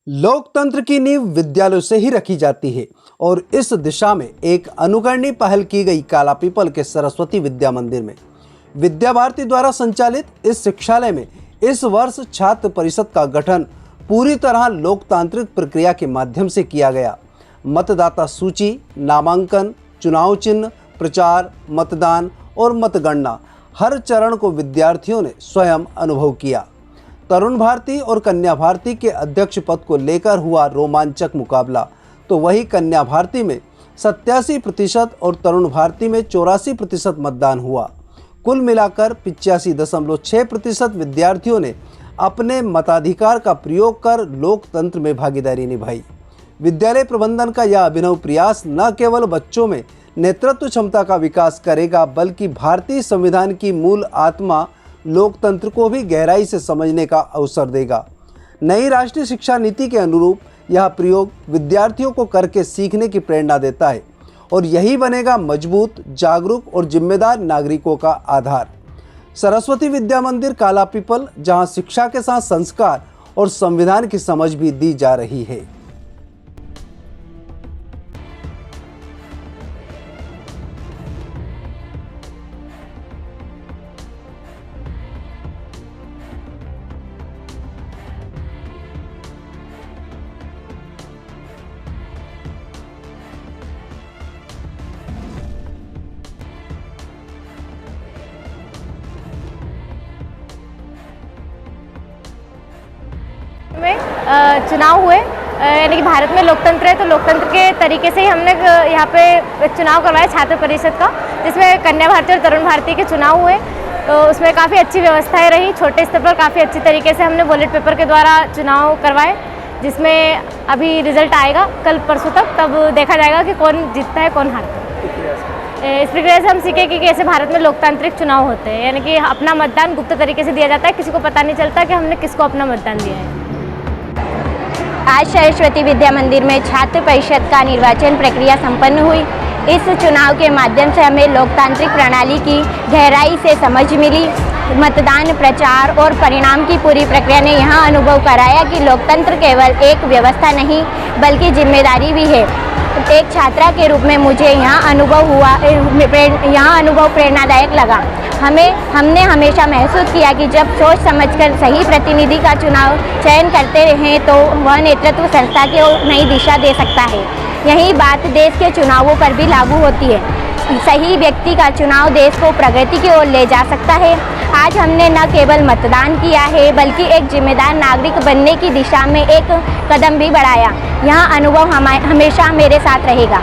लोकतंत्र की नींव विद्यालयों से ही रखी जाती है और इस दिशा में एक अनुकरणीय पहल की गई कालापीपल के सरस्वती विद्या मंदिर में विद्या भारती द्वारा संचालित इस शिक्षालय में इस वर्ष छात्र परिषद का गठन पूरी तरह लोकतांत्रिक प्रक्रिया के माध्यम से किया गया। मतदाता सूची, नामांकन, चुनाव चिन्ह, प्रचार, मतदान और मतगणना हर चरण को विद्यार्थियों ने स्वयं अनुभव किया। तरुण भारती और कन्या भारती के अध्यक्ष पद को लेकर हुआ रोमांचक मुकाबला, तो वही कन्या भारती में 87% और तरुण भारती में 84% मतदान हुआ। कुल मिलाकर 85.6% विद्यार्थियों ने अपने मताधिकार का प्रयोग कर लोकतंत्र में भागीदारी निभाई। विद्यालय प्रबंधन का यह अभिनव प्रयास न केवल बच्चों में नेतृत्व क्षमता का विकास करेगा, बल्कि भारतीय संविधान की मूल आत्मा लोकतंत्र को भी गहराई से समझने का अवसर देगा। नई राष्ट्रीय शिक्षा नीति के अनुरूप यह प्रयोग विद्यार्थियों को करके सीखने की प्रेरणा देता है और यही बनेगा मजबूत, जागरूक और जिम्मेदार नागरिकों का आधार। सरस्वती विद्या मंदिर कालापीपल, जहां शिक्षा के साथ संस्कार और संविधान की समझ भी दी जा रही है। में चुनाव हुए, यानी कि भारत में लोकतंत्र है तो लोकतंत्र के तरीके से ही हमने यहाँ पे चुनाव करवाया छात्र परिषद का, जिसमें कन्या भारती और तरुण भारती के चुनाव हुए। तो उसमें काफ़ी अच्छी व्यवस्थाएं रही। छोटे स्तर पर काफ़ी अच्छी तरीके से हमने बैलेट पेपर के द्वारा चुनाव करवाए, जिसमें अभी रिजल्ट आएगा कल परसों तक, तब देखा जाएगा कि कौन जीतता है कौन हारता है। इस प्रक्रिया से हम सीखे कि कैसे भारत में लोकतांत्रिक चुनाव होते हैं, यानी कि अपना मतदान गुप्त तरीके से दिया जाता है, किसी को पता नहीं चलता कि हमने किसको अपना मतदान दिया है। आज सरस्वती विद्या मंदिर में छात्र परिषद का निर्वाचन प्रक्रिया संपन्न हुई। इस चुनाव के माध्यम से हमें लोकतांत्रिक प्रणाली की गहराई से समझ मिली। मतदान, प्रचार और परिणाम की पूरी प्रक्रिया ने यहाँ अनुभव कराया कि लोकतंत्र केवल एक व्यवस्था नहीं बल्कि जिम्मेदारी भी है। एक छात्रा के रूप में मुझे यहाँ अनुभव प्रेरणादायक लगा। हमने हमेशा महसूस किया कि जब सोच समझकर सही प्रतिनिधि का चयन करते हैं तो वह नेतृत्व संस्था को नई दिशा दे सकता है। यही बात देश के चुनावों पर भी लागू होती है। सही व्यक्ति का चुनाव देश को प्रगति की ओर ले जा सकता है। आज हमने न केवल मतदान किया है बल्कि एक जिम्मेदार नागरिक बनने की दिशा में एक कदम भी बढ़ाया। यह अनुभव हमेशा मेरे साथ रहेगा।